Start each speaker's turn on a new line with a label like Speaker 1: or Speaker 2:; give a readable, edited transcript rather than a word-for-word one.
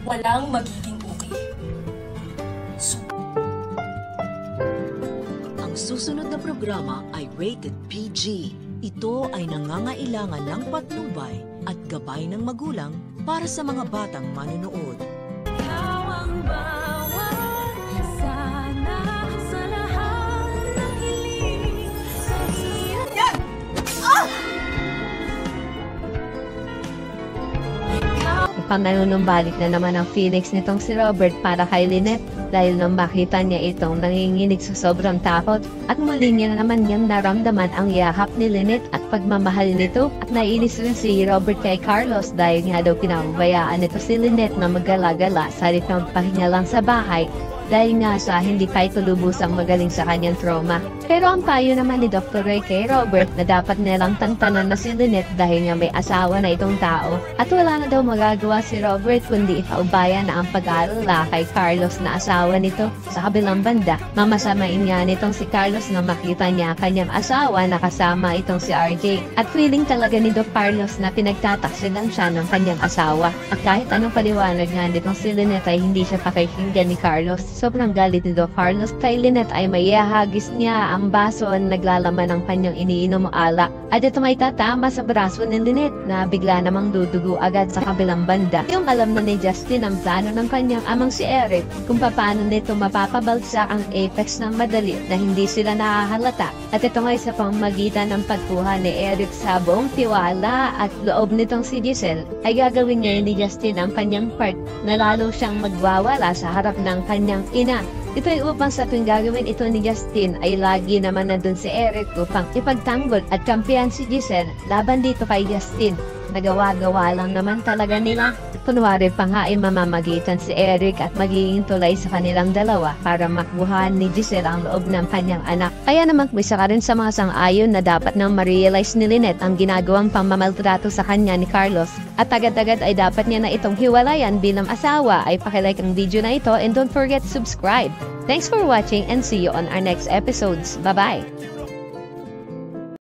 Speaker 1: walang magiging okay.
Speaker 2: Ang susunod na programa ay rated PG. Ito ay nangangailangan ng patnubay at gabay ng magulang para sa mga batang manonood.
Speaker 3: Ikaw ang bawat sana sa lahat ng hiling sa iyong...
Speaker 1: Yan!
Speaker 4: Mukhang nanunumbalik na naman ang feelings nitong si Robert para kay Lynette dahil nang makita niya itong nanginginig sa sobrang takot at muli niya na naman niyang naramdaman ang yakap ni Lynette at pagmamahal nito at nainis rin si Robert kay Carlos dahil nga daw pinababayaan nito si Lynette na magala-gala sa halip na magpahinga lang sa bahay dahil nga sa hindi pa ito lubusang magaling sa kanyang trauma. Pero ang payo naman ni Dr. Ray kay Robert na dapat nilang tantanan na si Lynette dahil nga may asawa na itong tao at wala na daw magagawa si Robert kundi ipaubayan na ang pag-aalala kay Carlos na asawa nito. Sa kabilang banda, mamasamain nga nitong si Carlos na makita niya kanyang asawa na kasama itong si RJ at feeling talaga ni Doc Carlos na pinagtataksilan siya ng kanyang asawa at kahit anong paliwanag nga nitong si Lynette ay hindi siya pakikinggan ni Carlos. Sobrang galit ni Doc Carlos kay Lynette ay maihahagis niya ang baso na naglalaman ng kanyang iniinom o alak at ito may tatama sa braso ni Lynette na bigla namang dudugo agad sa kabilang banda. Yung alam na ni Justin ang plano ng kanyang amang si Eric kung paano nito mapapabalsa ang Apex ng madali na hindi sila nakahalata at ito ngay sa pamamagitan ng pagkuha ni Eric sa buong tiwala at loob nitong si Giselle ay gagawin niya ni Justin ang kanyang part na lalo siyang magwawala sa harap ng kanyang ina. Ito ay upang sa tuwing gagawin ito ni Justin ay lagi naman nandun si Eric upang ipagtanggol at kampiyan si Giselle laban dito kay Justin. Nagawa-gawa lang naman talaga nila. Kunwari pa nga ay mamamagitan si Eric at magiging tulay sa kanilang dalawa para makuhaan ni Giselle ang loob ng kanyang anak. Kaya naman isa ka rin sa mga sang-ayon na dapat nang ma-realize ni Lynette ang ginagawang pamamaltrato sa kanya ni Carlos. At agad-agad ay dapat niya na itong hiwalayan bilang asawa. Ay pakilike ang video na ito and don't forget to subscribe. Thanks for watching and see you on our next episodes. Bye-bye!